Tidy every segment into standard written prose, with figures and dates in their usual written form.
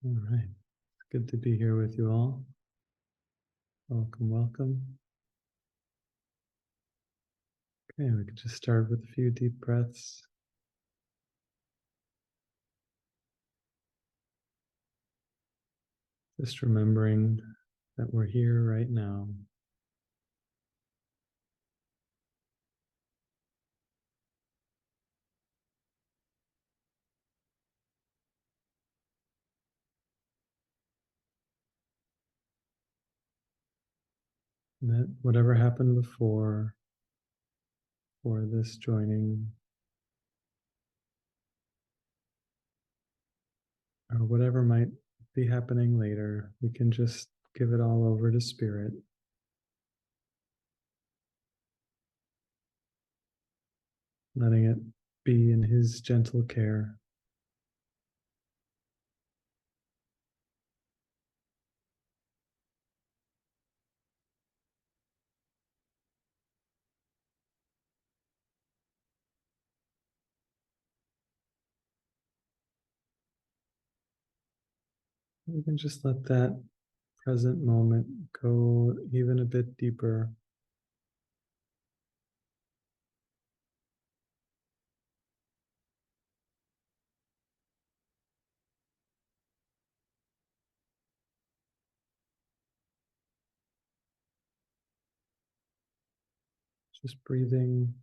All right. It's good to be here with you all. Welcome, welcome. Okay, we could just start with a few deep breaths. Just remembering that we're here right now. And that whatever happened before, for this joining, or whatever might be happening later, we can just give it all over to Spirit, letting it be in His gentle care. We can just let that present moment go even a bit deeper. Just breathing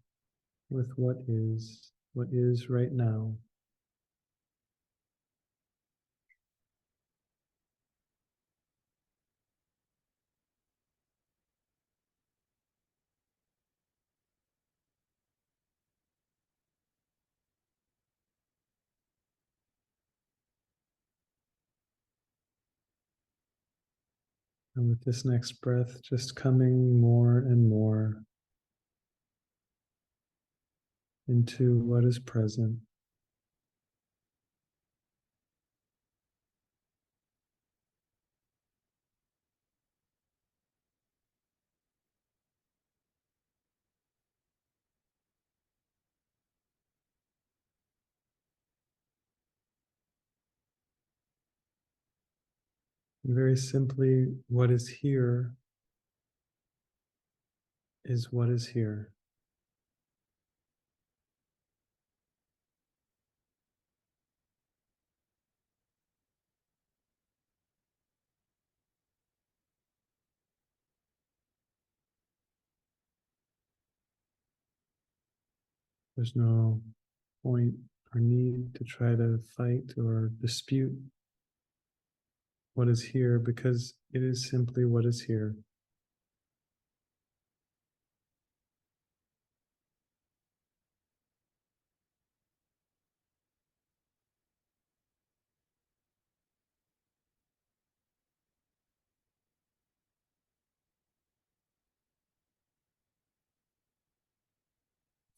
with what is right now. And with this next breath, just coming more and more into what is present. And very simply, what is here is what is here. There's no point or need to try to fight or dispute what is here, because it is simply what is here.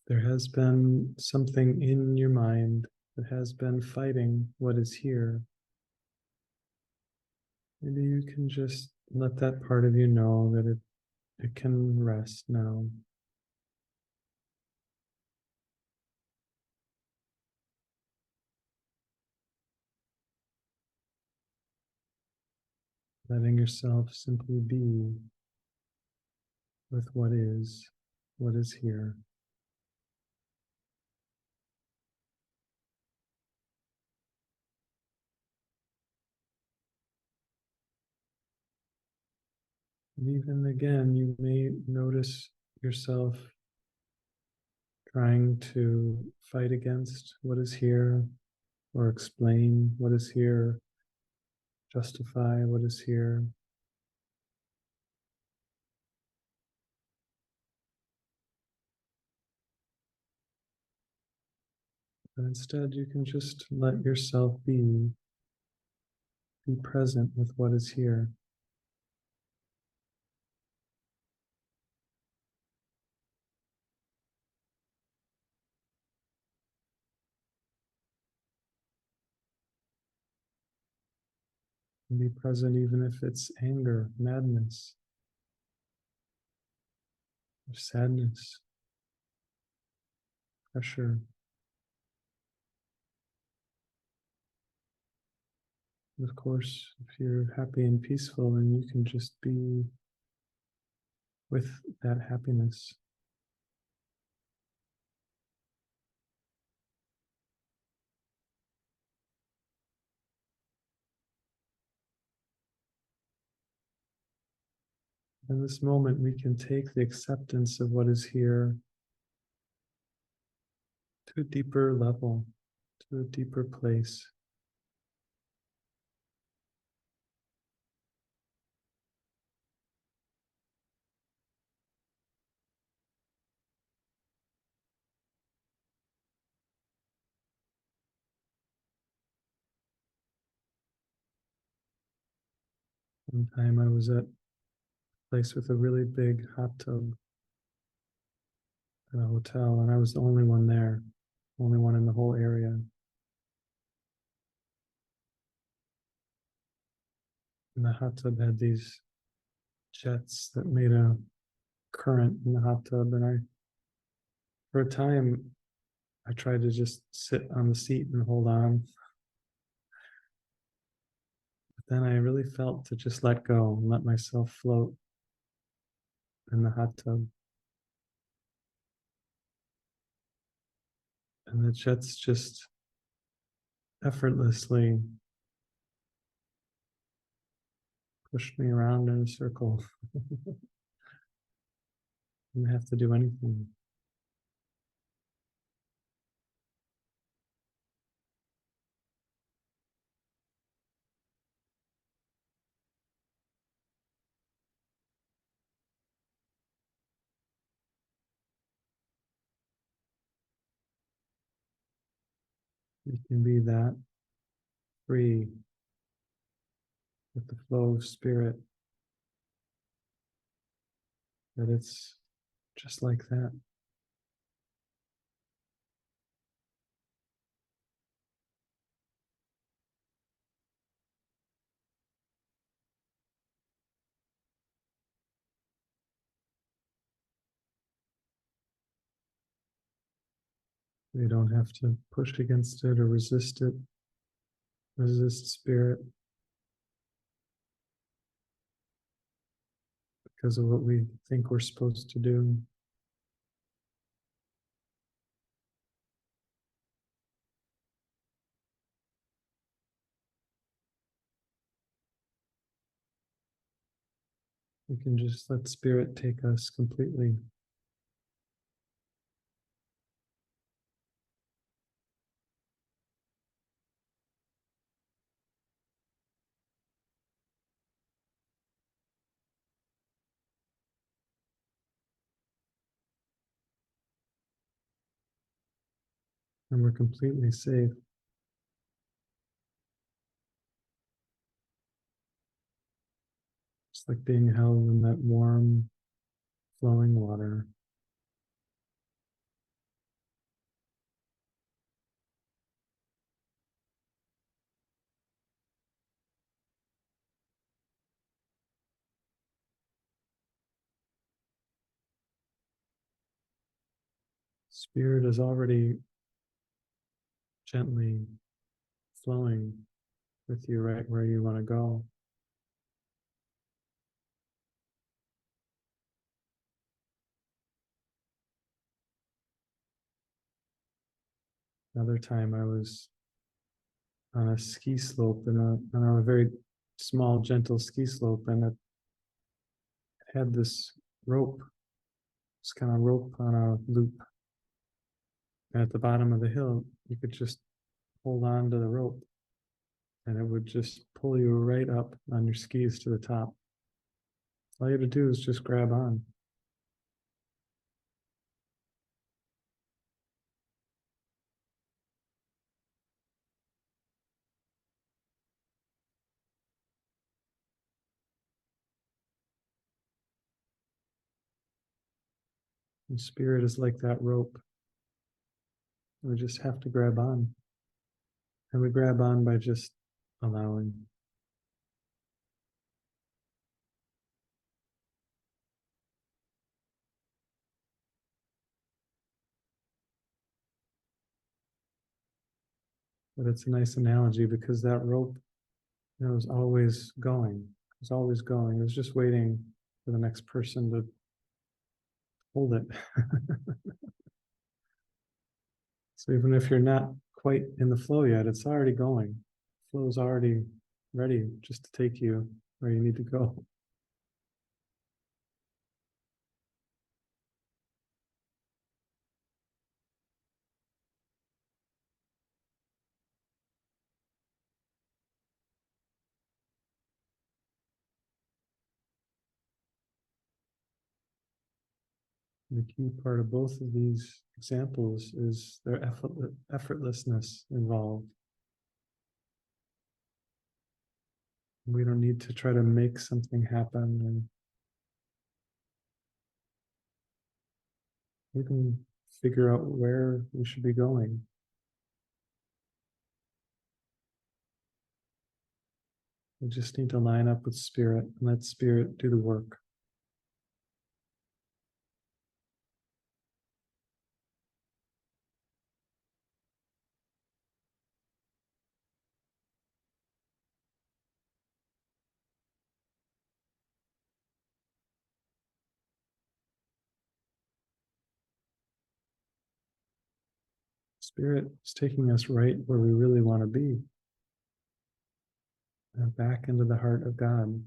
There has been something in your mind that has been fighting what is here. Maybe you can just let that part of you know that it can rest now. Letting yourself simply be with what is here. And even again, you may notice yourself trying to fight against what is here, or explain what is here, justify what is here. But instead, you can just let yourself be present with what is here. And be present even if it's anger, madness, or sadness, pressure. Of course, if you're happy and peaceful, then you can just be with that happiness. In this moment, we can take the acceptance of what is here to a deeper level, to a deeper place. One time I was at a place with a really big hot tub at a hotel, and I was the only one there, only one in the whole area. And the hot tub had these jets that made a current in the hot tub, and for a time, I tried to just sit on the seat and hold on. But then I really felt to just let go and let myself float in the hot tub. And the jets just effortlessly pushed me around in a circle. I didn't have to do anything. You can be that free with the flow of spirit, that it's just like that. You don't have to push against it or resist it, resist spirit because of what we think we're supposed to do. We can just let spirit take us completely. And we're completely safe. It's like being held in that warm, flowing water. Spirit is already gently flowing with you right where you want to go. Another time I was on a ski slope on a very small, gentle ski slope, and it had this rope, this kind of rope on a loop. And at the bottom of the hill, you could just hold on to the rope and it would just pull you right up on your skis to the top. All you have to do is just grab on. And spirit is like that rope. We just have to grab on. And we grab on by just allowing. But it's a nice analogy because that rope It was always going. It was always going. It was just waiting for the next person to hold it. So even if you're not quite in the flow yet, it's already going. Flow is already ready just to take you where you need to go. The key part of both of these examples is their effortlessness involved. We don't need to try to make something happen and even figure out where we should be going. We just need to line up with spirit and let spirit do the work. Spirit is taking us right where we really want to be, back into the heart of God.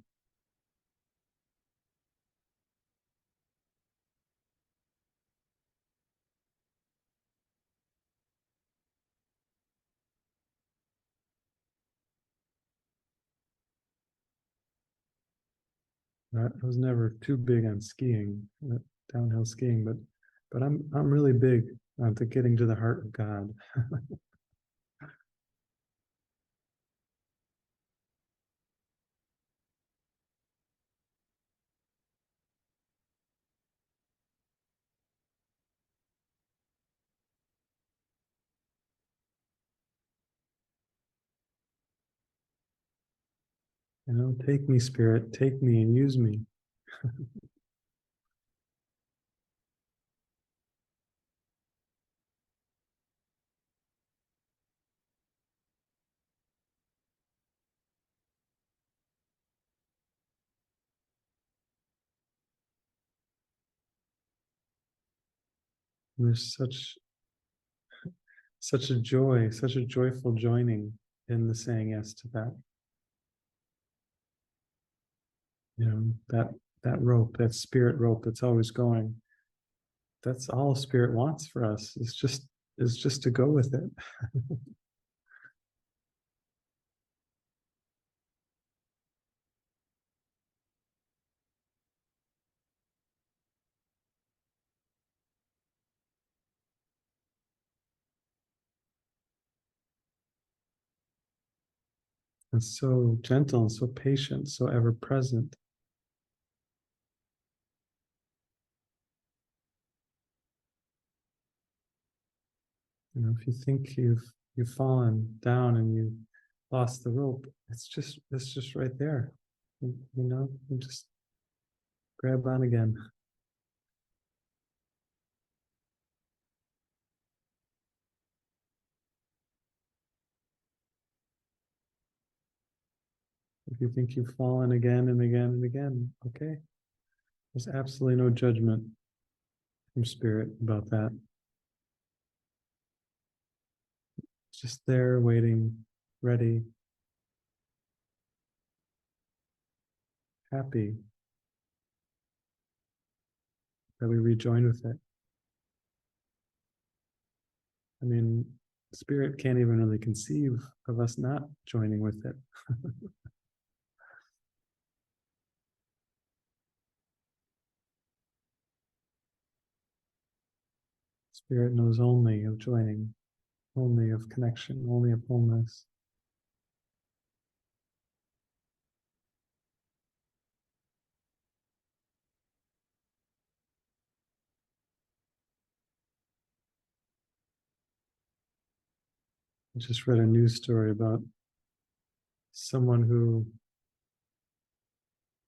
I was never too big on skiing, downhill skiing, but I'm really big on getting to the heart of God. Take me, Spirit, take me and use me. And there's such a joy, such a joyful joining in the saying yes to that. That rope, that spirit rope that's always going. That's all spirit wants for us. Is just to go with it. And so gentle and so patient, so ever present. If you think you've fallen down and you lost the rope, it's just right there. You just grab on again. If you think you've fallen again and again and again, okay. There's absolutely no judgment from spirit about that. It's just there waiting, ready, happy that we rejoin with it. I mean, spirit can't even really conceive of us not joining with it. Spirit knows only of joining, only of connection, only of wholeness. I just read a news story about someone who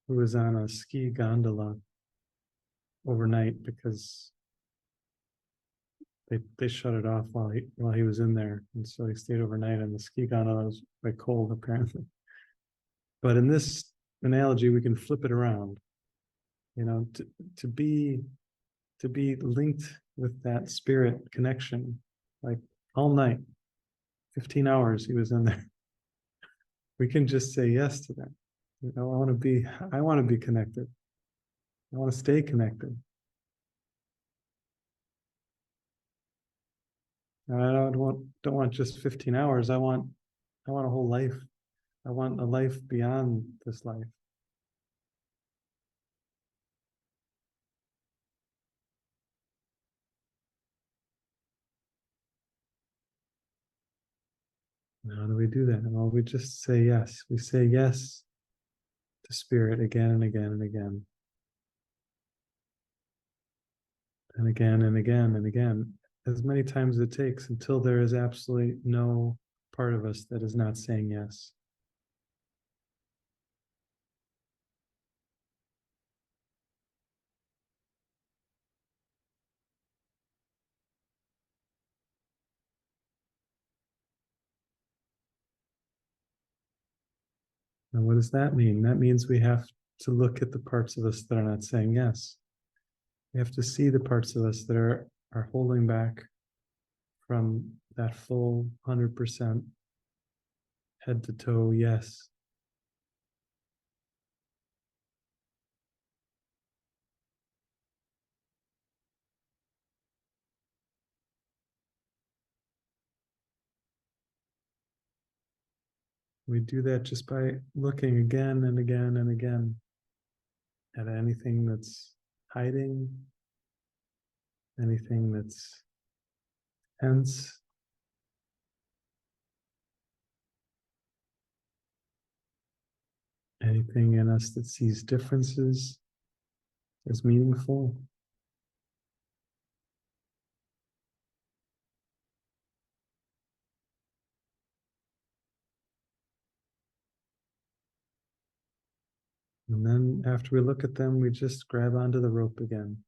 was on a ski gondola overnight because they shut it off while he was in there, and so he stayed overnight. And the ski gondola was quite cold, apparently. But in this analogy, we can flip it around. To be linked with that spirit connection, like all night, 15 hours he was in there. We can just say yes to that. I want to be connected. I want to stay connected. And I don't want just 15 hours. I want a whole life. I want a life beyond this life. And how do we do that? Well, we just say yes. We say yes to spirit again and again and again. And again and again and again, as many times as it takes until there is absolutely no part of us that is not saying yes. And what does that mean? That means we have to look at the parts of us that are not saying yes. We have to see the parts of us that are holding back from that full 100% head to toe yes. We do that just by looking again and again and again at anything that's hiding, anything that's tense, anything in us that sees differences as meaningful. And then after we look at them, we just grab onto the rope again.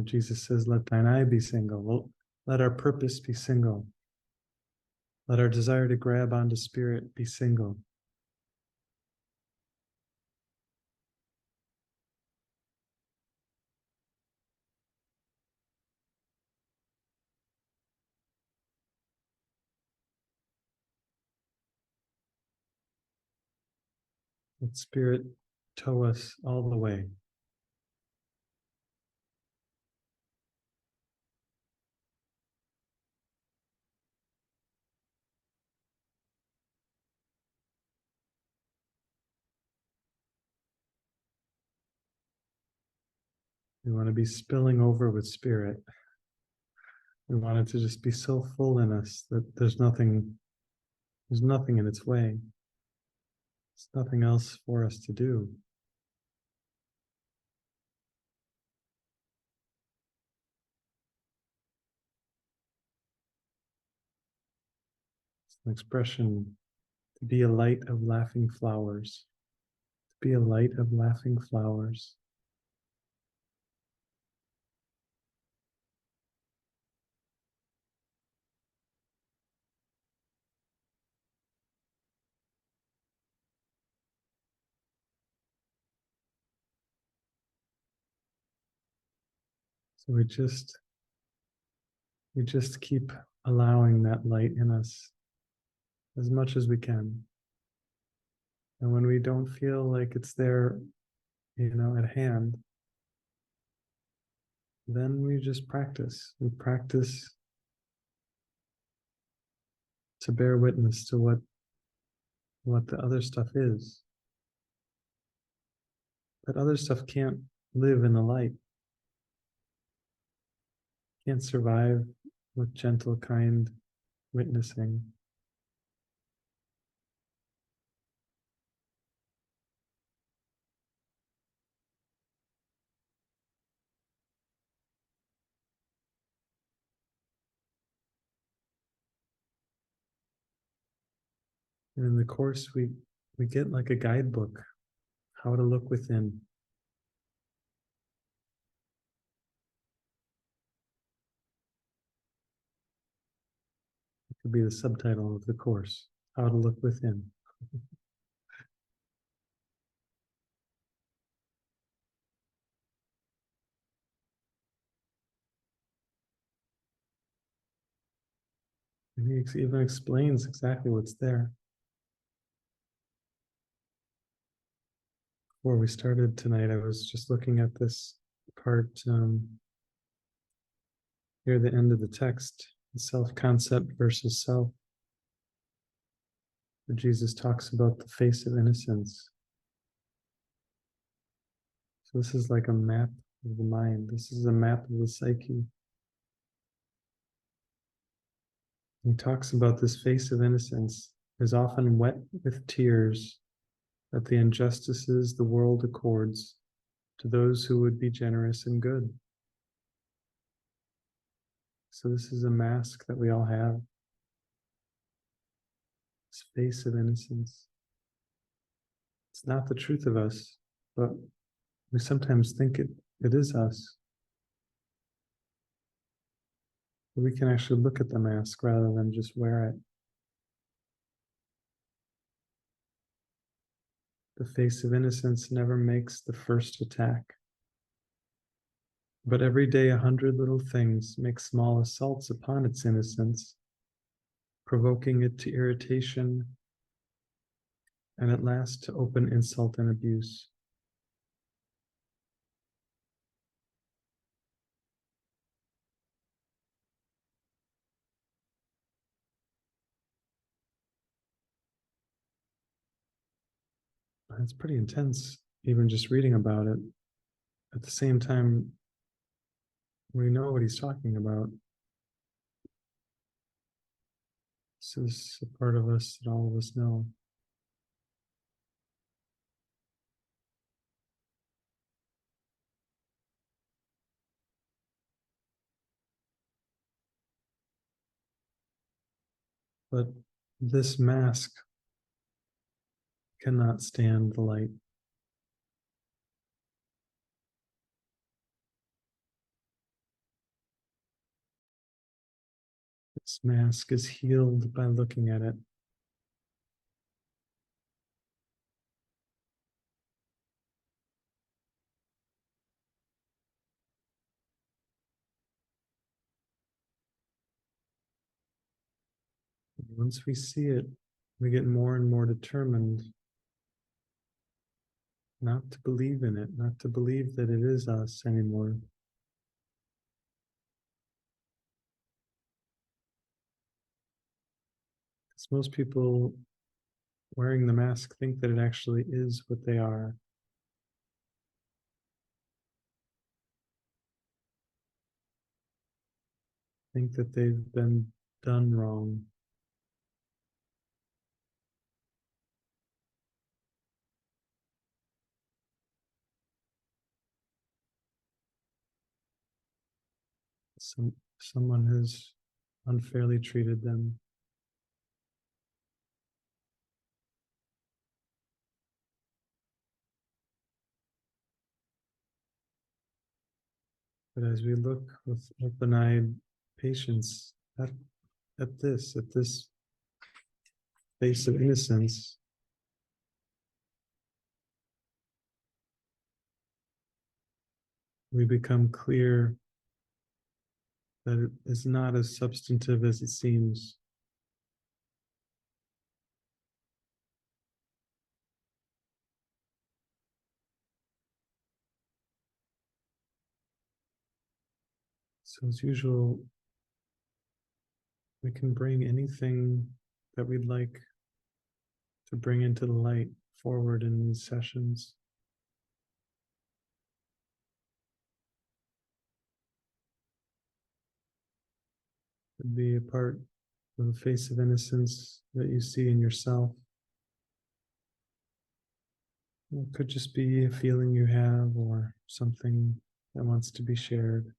Jesus says, let thine eye be single. Well, let our purpose be single. Let our desire to grab onto spirit be single. Let spirit tow us all the way. We want to be spilling over with spirit. We want it to just be so full in us that there's nothing in its way. There's nothing else for us to do. It's an expression, to be a light of laughing flowers. To be a light of laughing flowers. So we just keep allowing that light in us as much as we can. And when we don't feel like it's there, at hand, then we just practice. We practice to bear witness to what the other stuff is. That other stuff can't live in the light, can't survive with gentle, kind witnessing. And in the course, we get like a guidebook, how to look within. Could be the subtitle of the course, How to Look Within. And he even explains exactly what's there. Before we started tonight, I was just looking at this part near the end of the text, self-concept versus self. Where Jesus talks about the face of innocence. So this is like a map of the mind. This is a map of the psyche. He talks about this face of innocence is often wet with tears at the injustices the world accords to those who would be generous and good. So this is a mask that we all have. This face of innocence. It's not the truth of us, but we sometimes think it is us. We can actually look at the mask rather than just wear it. The face of innocence never makes the first attack. But every day 100 little things make small assaults upon its innocence, provoking it to irritation and at last to open insult and abuse. It's pretty intense, even just reading about it. At the same time, we know what he's talking about. This is a part of us that all of us know. But this mask cannot stand the light. This mask is healed by looking at it. Once we see it, we get more and more determined not to believe in it, not to believe that it is us anymore. Because most people wearing the mask think that it actually is what they are. Think that they've been done wrong. Someone has unfairly treated them. But as we look with open-eyed patience at this face of innocence, we become clear that it is not as substantive as it seems. So as usual, we can bring anything that we'd like to bring into the light forward in these sessions. Could be a part of the face of innocence that you see in yourself. It could just be a feeling you have or something that wants to be shared.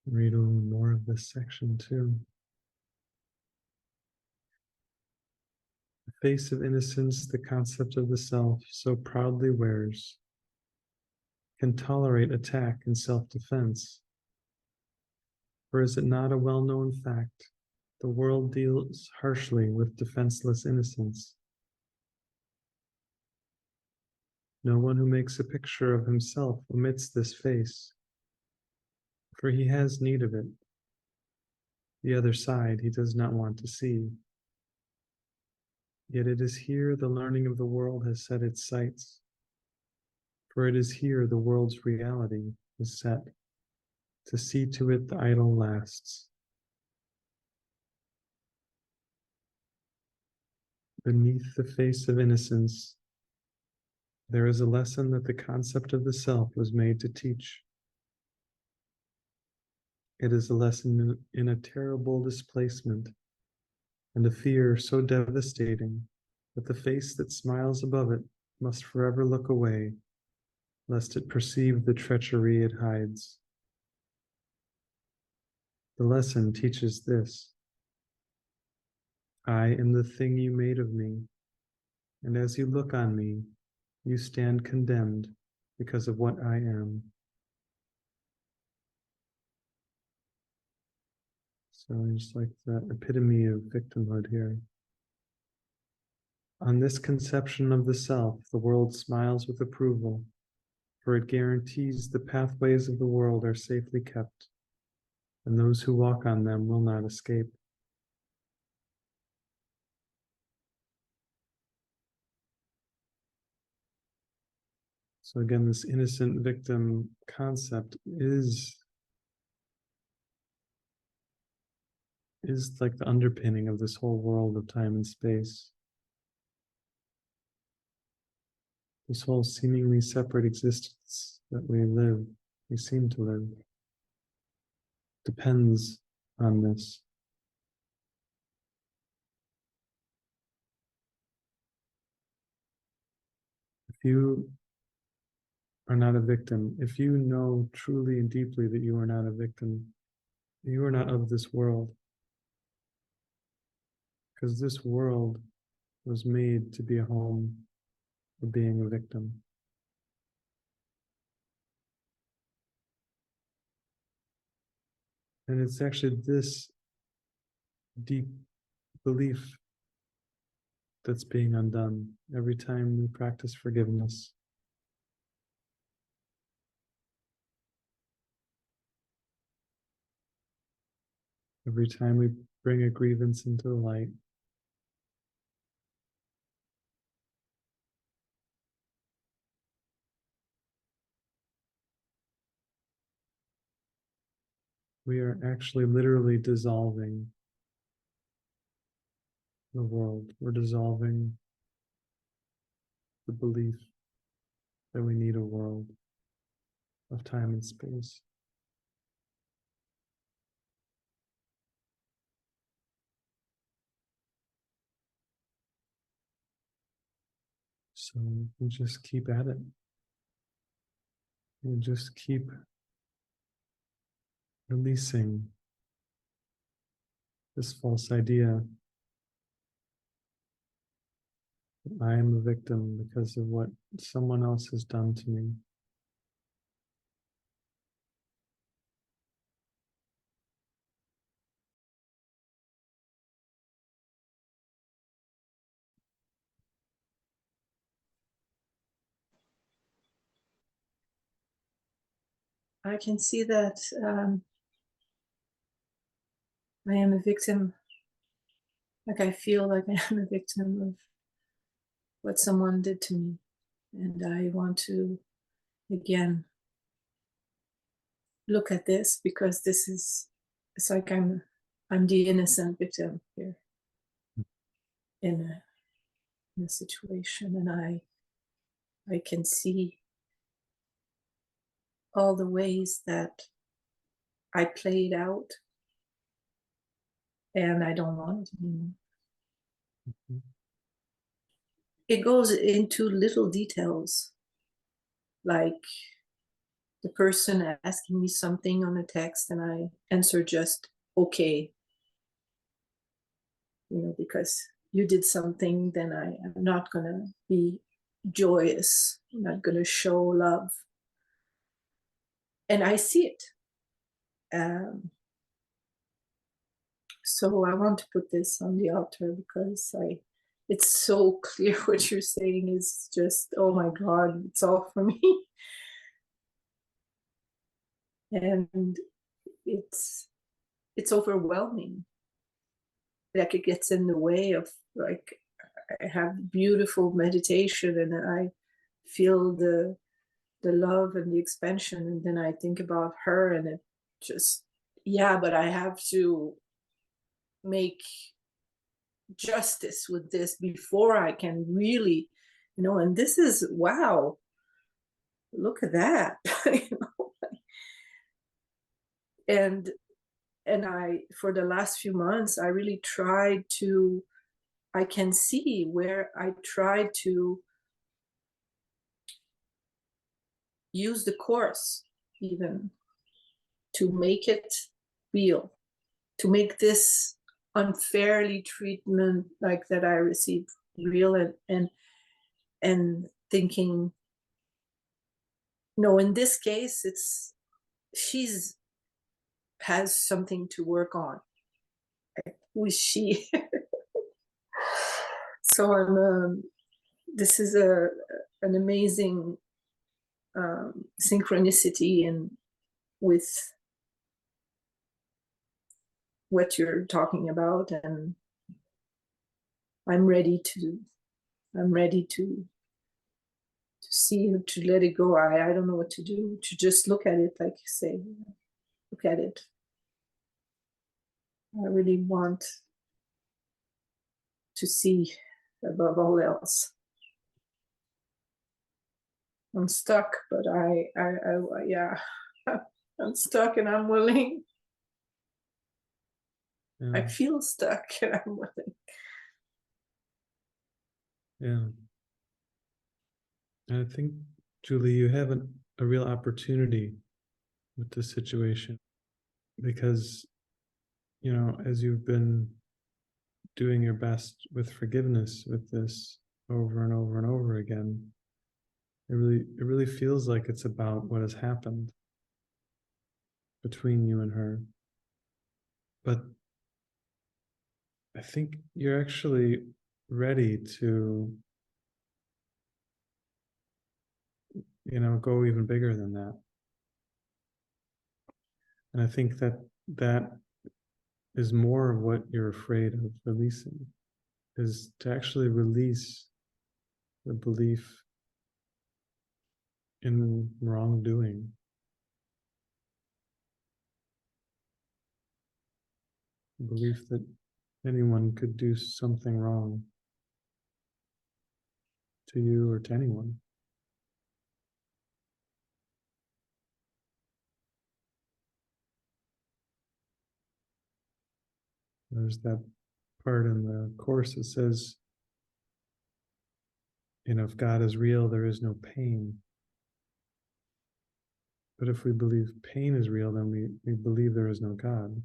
Read a little more of this section too. The face of innocence, the concept of the self, so proudly wears, can tolerate attack in self-defense? Or is it not a well-known fact? The world deals harshly with defenseless innocence. No one who makes a picture of himself omits this face, for he has need of it. The other side he does not want to see. Yet it is here the learning of the world has set its sights, for it is here the world's reality is set. To see to it the idol lasts. Beneath the face of innocence, there is a lesson that the concept of the self was made to teach. It is a lesson in a terrible displacement and a fear so devastating that the face that smiles above it must forever look away, lest it perceive the treachery it hides. The lesson teaches this: I am the thing you made of me, and as you look on me, you stand condemned because of what I am. So it's like the epitome of victimhood here. On this conception of the self, the world smiles with approval, for it guarantees the pathways of the world are safely kept, and those who walk on them will not escape. So again, this innocent victim concept is like the underpinning of this whole world of time and space. This whole seemingly separate existence that we seem to live, depends on this. If you are not a victim, if you know truly and deeply that you are not a victim, you are not of this world. Because this world was made to be a home for being a victim. And it's actually this deep belief that's being undone every time we practice forgiveness. Every time we bring a grievance into the light. We are actually literally dissolving the world. We're dissolving the belief that we need a world of time and space. So we just keep at it. We just keep releasing this false idea that I am a victim because of what someone else has done to me. I can see that I am a victim. Like I feel like I am a victim of what someone did to me. And I want to, again, look at this because this is, it's like I'm the innocent victim here in a situation. And I can see all the ways that I played out and I don't want it anymore. Mm-hmm. It goes into little details, like the person asking me something on a text and I answer just okay, because you did something, then I am not gonna be joyous. I'm not gonna show love. and I see it. So I want to put this on the altar because it's so clear what you're saying is just, oh my God, it's all for me. And it's overwhelming. Like it gets in the way of, like, I have beautiful meditation and I feel the love and the expansion, and then I think about her and it just, yeah, but I have to make justice with this before I can really, and this is, wow, look at that. and I, for the last few months, I really tried to, I can see where I tried to use the course even to make it real, to make this unfairly treatment like that I received real, and thinking, no, in this case, it's, she's has something to work on. Who is she? So I'm this is an amazing synchronicity and with what you're talking about, and I'm ready to see, to let it go. I don't know what to do, to just look at it, like you say, look at it. I really want to see above all else. I'm stuck, but I yeah, I'm stuck and I'm willing. Yeah. I feel stuck and I'm willing. Yeah. And I think, Julie, you have a real opportunity with this situation because, as you've been doing your best with forgiveness with this over and over and over again, it really feels like it's about what has happened between you and her. But I think you're actually ready to, go even bigger than that. And I think that is more of what you're afraid of releasing, is to actually release the belief in wrongdoing. The belief that anyone could do something wrong to you or to anyone. There's that part in the Course that says, if God is real, there is no pain. But if we believe pain is real, then we believe there is no God.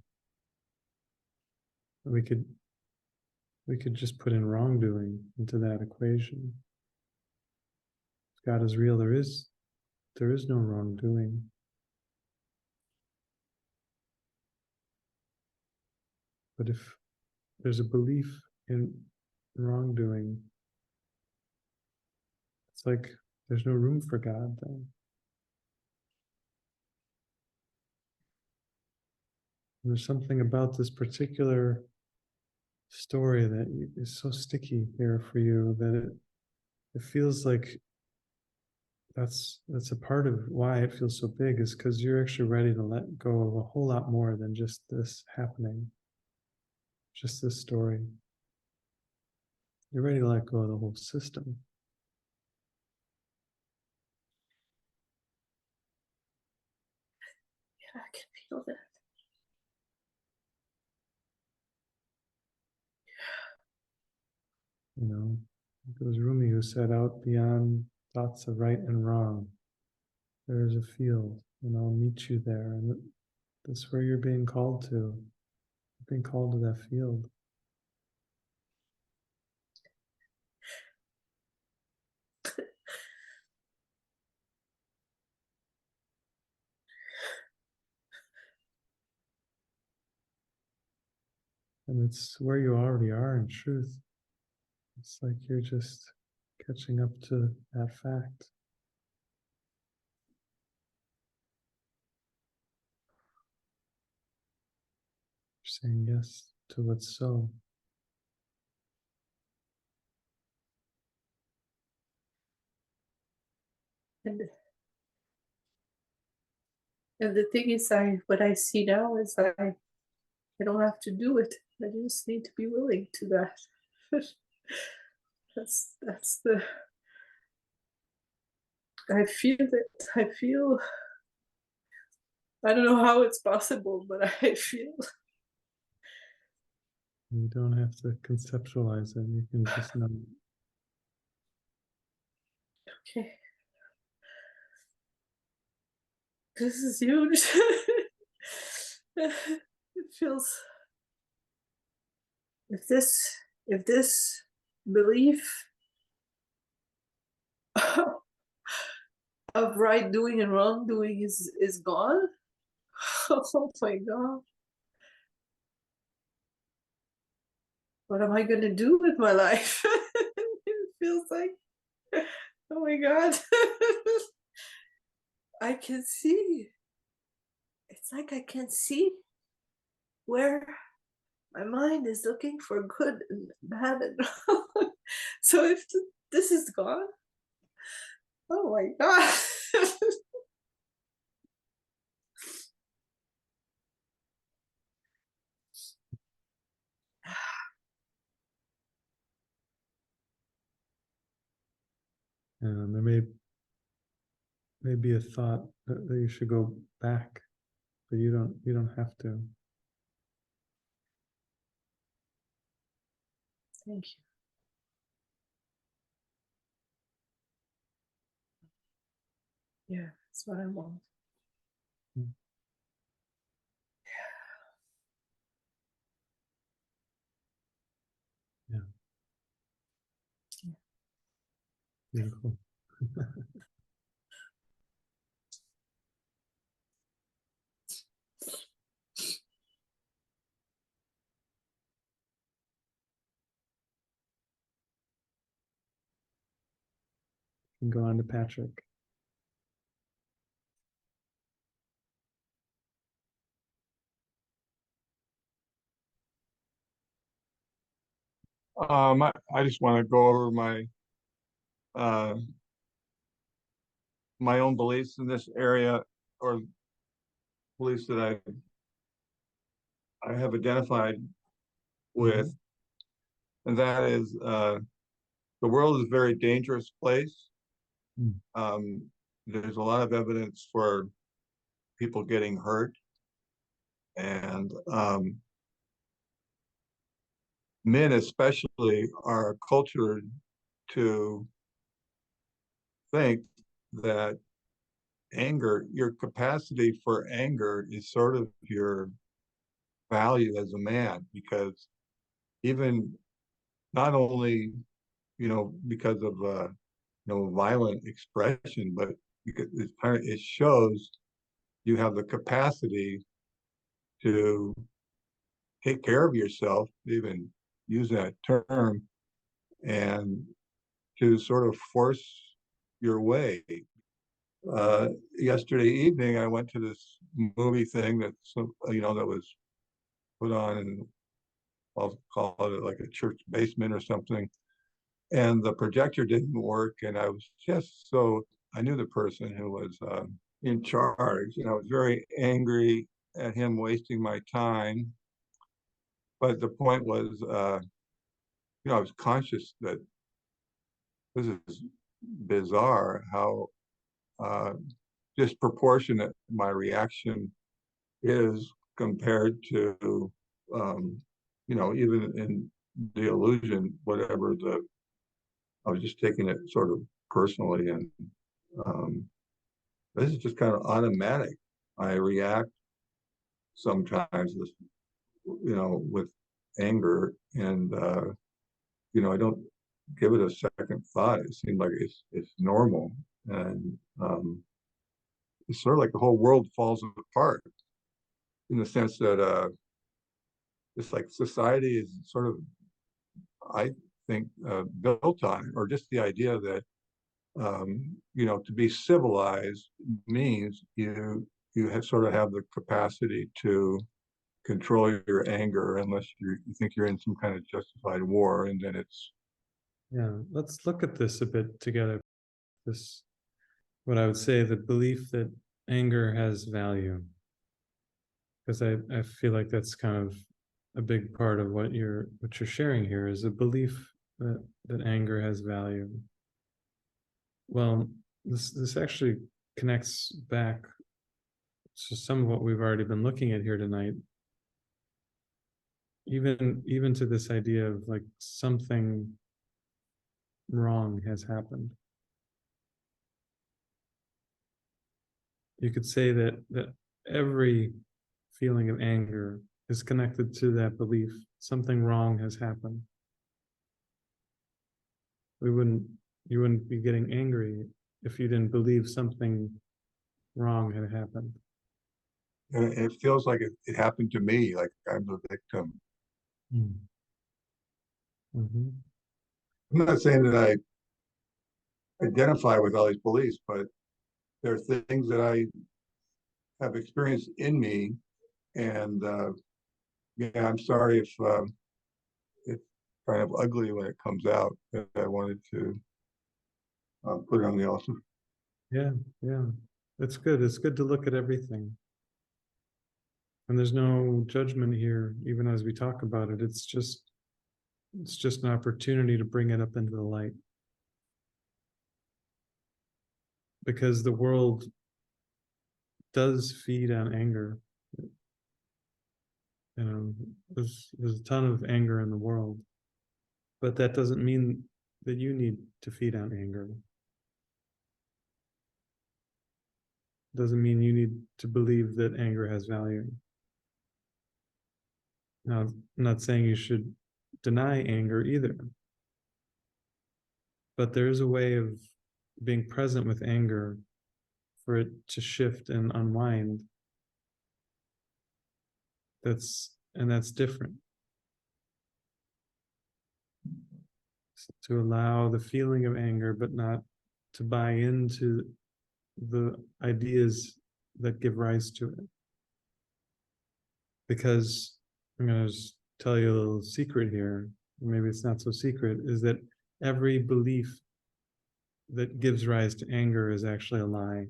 We could just put in wrongdoing into that equation. If God is real, there is no wrongdoing. But if there's a belief in wrongdoing, it's like there's no room for God then. And there's something about this particular story that is so sticky here for you that it feels like that's a part of why it feels so big, is because you're actually ready to let go of a whole lot more than just this happening, just this story. You're ready to let go of the whole system. Yeah, I can feel that. It was Rumi who said, out beyond thoughts of right and wrong, there is a field, and I'll meet you there. And that's where you're being called to. You're being called to that field. And it's where you already are in truth. It's like you're just catching up to that fact. You're saying yes to what's so. And the thing is, what I see now is I don't have to do it. I just need to be willing to that. that's the. I feel it. I feel. I don't know how it's possible, but I feel. You don't have to conceptualize it. You can just know. Okay. This is huge. It feels. If this belief of right doing and wrong doing is gone, oh my God, what am I gonna do with my life? It feels like, oh my God. I can see, it's like I can see where my mind is looking for good and bad and wrong. So if this is gone, oh my God. And there may be a thought that you should go back, but you don't have to. Thank you. Yeah, that's what I want. Mm. Yeah. Yeah. Beautiful. And go on to Patrick. I just want to go over uh, my own beliefs in this area, or beliefs that I have identified with, and that is the world is a very dangerous place. There's a lot of evidence for people getting hurt, and men especially are cultured to think that anger, your capacity for anger, is sort of your value as a man, because even not only because of violent expression, but because it shows you have the capacity to take care of yourself, even use that term, and to sort of force your way. Yesterday evening, I went to this movie thing that was put on in, I'll call it like a church basement or something, and the projector didn't work, and I was just I knew the person who was in charge, and I was very angry at him wasting my time. But the point was, I was conscious that this is bizarre how disproportionate my reaction is compared to, even in the illusion, whatever I was just taking it sort of personally, and this is just kind of automatic. I react sometimes with anger, and I don't give it a second thought. It seems like it's normal, and it's sort of like the whole world falls apart, in the sense that it's like society is sort of, I think, built on it, or just the idea that, you know, to be civilized means you sort of have the capacity to control your anger, unless you think you're in some kind of justified war, and then it's. Yeah, let's look at this a bit together. This, what I would say, the belief that anger has value, because I feel like that's kind of a big part of what you're sharing here, is a belief that anger has value. Well, this actually connects back to some of what we've already been looking at here tonight. Even to this idea of like something wrong has happened. You could say that every feeling of anger is connected to that belief something wrong has happened. You wouldn't be getting angry if you didn't believe something wrong had happened. And it feels like it happened to me, like I'm the victim. Mm-hmm. I'm not saying that I identify with all these beliefs, but there are things that I have experienced in me, and yeah, I'm sorry if it's kind of ugly when it comes out. But I wanted to put it on the altar. Yeah, it's good. It's good to look at everything, and there's no judgment here, even as we talk about it. It's just an opportunity to bring it up into the light, because the world does feed on anger. You know, there's a ton of anger in the world, but that doesn't mean that you need to feed on anger. Doesn't mean you need to believe that anger has value. Now, I'm not saying you should deny anger either, but there's a way of being present with anger for it to shift and unwind. That's different. To allow the feeling of anger, but not to buy into the ideas that give rise to it. Because I'm going to just tell you a little secret here, maybe it's not so secret, is that every belief that gives rise to anger is actually a lie.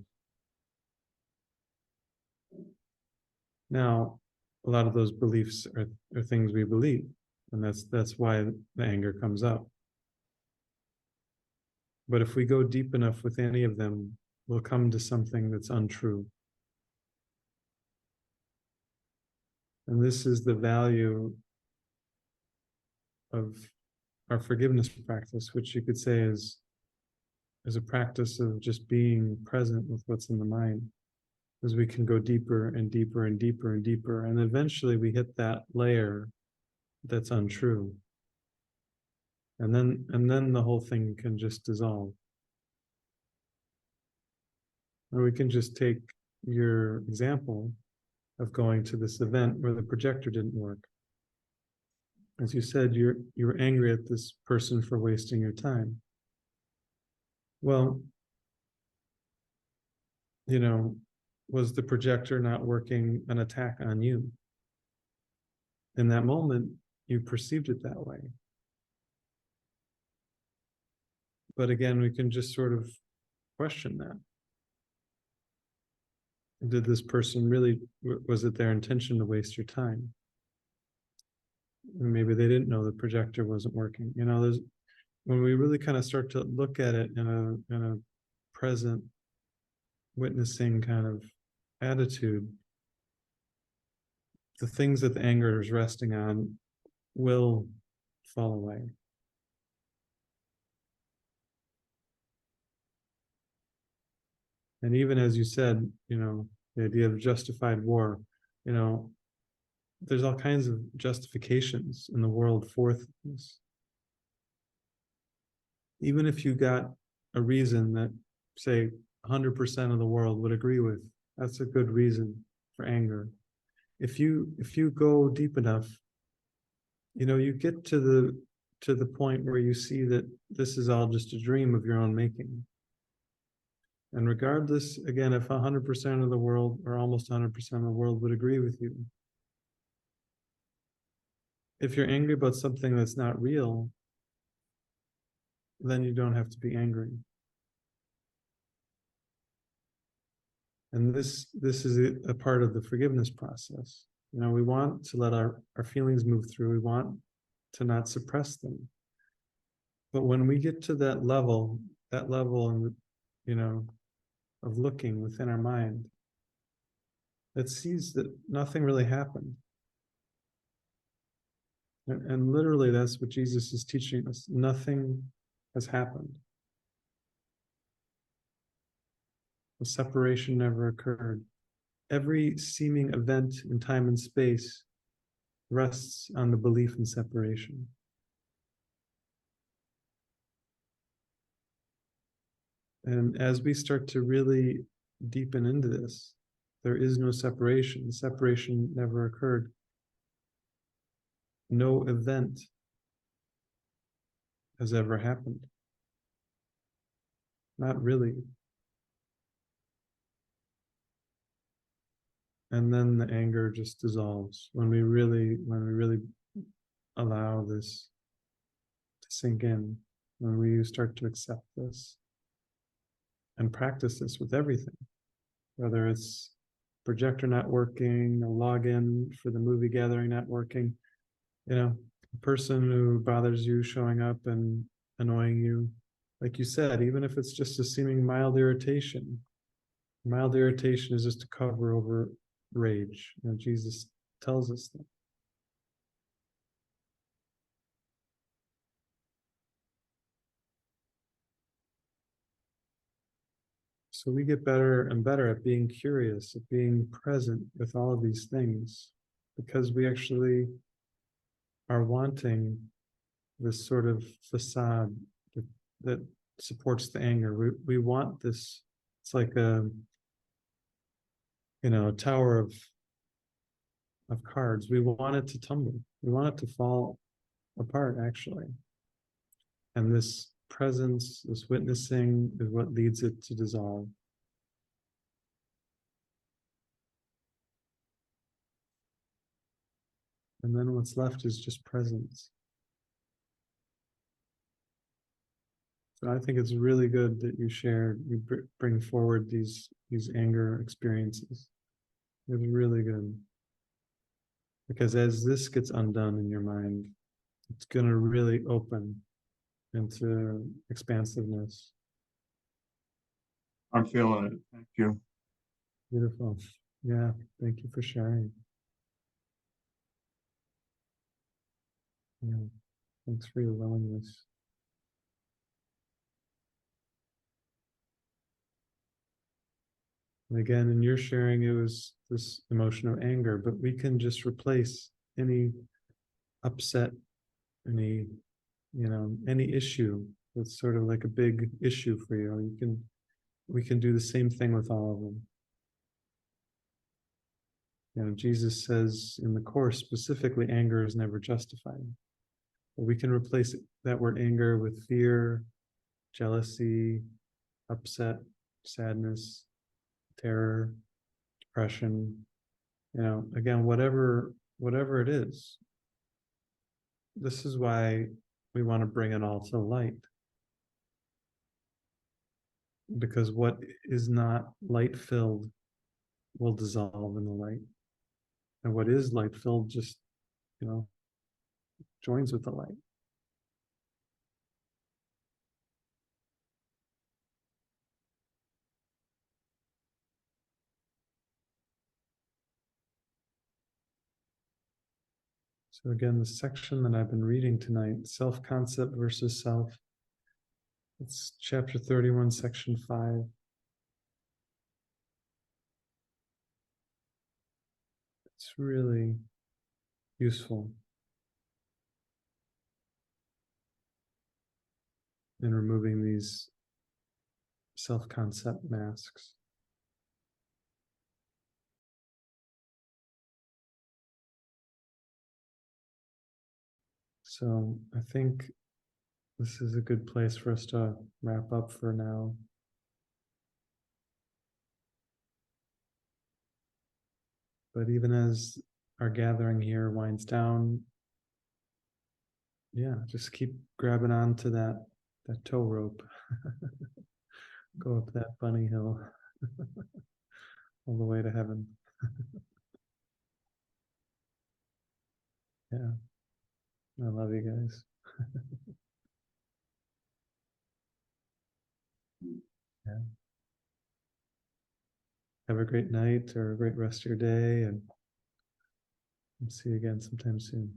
Now, a lot of those beliefs are things we believe, and that's why the anger comes up. But if we go deep enough with any of them, we'll come to something that's untrue. And this is the value of our forgiveness practice, which you could say is a practice of just being present with what's in the mind, as we can go deeper and deeper and deeper and deeper, and eventually we hit that layer that's untrue, and then the whole thing can just dissolve. Or we can just take your example of going to this event where the projector didn't work. As you said, you're angry at this person for wasting your time. Well, you know, was the projector not working an attack on you? In that moment, you perceived it that way. But again, we can just sort of question that. Did this person really, was it their intention to waste your time? Maybe they didn't know the projector wasn't working. You know, when we really kind of start to look at it in a present witnessing kind of attitude, the things that the anger is resting on will fall away. And even as you said, you know, the idea of justified war, you know, there's all kinds of justifications in the world for things. Even if you got a reason that, say, 100% of the world would agree with, that's a good reason for anger. If you go deep enough you get to the point where you see that this is all just a dream of your own making. And regardless, again, if 100% of the world or almost 100% of the world would agree with you, if you're angry about something that's not real, then you don't have to be angry. And this is a part of the forgiveness process. We want to let our feelings move through. We want to not suppress them. But when we get to that level and of looking within our mind that sees that nothing really happened. And literally that's what Jesus is teaching us. Nothing has happened. The separation never occurred. Every seeming event in time and space rests on the belief in separation. And as we start to really deepen into this, there is no separation. Separation never occurred. No event has ever happened. Not really. And then the anger just dissolves when we really allow this to sink in, when we start to accept this and practice this with everything, whether it's projector not working, a login for the movie gathering not working, a person who bothers you showing up and annoying you, like you said, even if it's just a seeming mild irritation is just a cover over rage. Jesus tells us that. So we get better and better at being curious, at being present with all of these things, because we actually are wanting this sort of facade that supports the anger. We want this. It's like a tower of cards. We want it to tumble. We want it to fall apart, actually. And this presence, this witnessing, is what leads it to dissolve. And then what's left is just presence. So I think it's really good that you bring forward these anger experiences. It's really good. Because as this gets undone in your mind, it's going to really open into expansiveness. I'm feeling it. Thank you. Beautiful. Yeah, thank you for sharing. Yeah, thanks for your willingness. And again, in your sharing, it was this emotion of anger, but we can just replace any upset, any issue with sort of like a big issue for you. We can do the same thing with all of them. Jesus says in the Course, specifically, anger is never justified. But we can replace that word anger with fear, jealousy, upset, sadness, terror, depression, again, whatever it is. This is why we want to bring it all to light. Because what is not light-filled will dissolve in the light. And what is light-filled just, joins with the light. So again, the section that I've been reading tonight, self-concept versus self, it's chapter 31, section 5. It's really useful in removing these self-concept masks. So I think this is a good place for us to wrap up for now. But even as our gathering here winds down, yeah, just keep grabbing on to that tow rope. Go up that bunny hill all the way to heaven. Yeah, I love you guys. Yeah. Have a great night or a great rest of your day, and see you again sometime soon.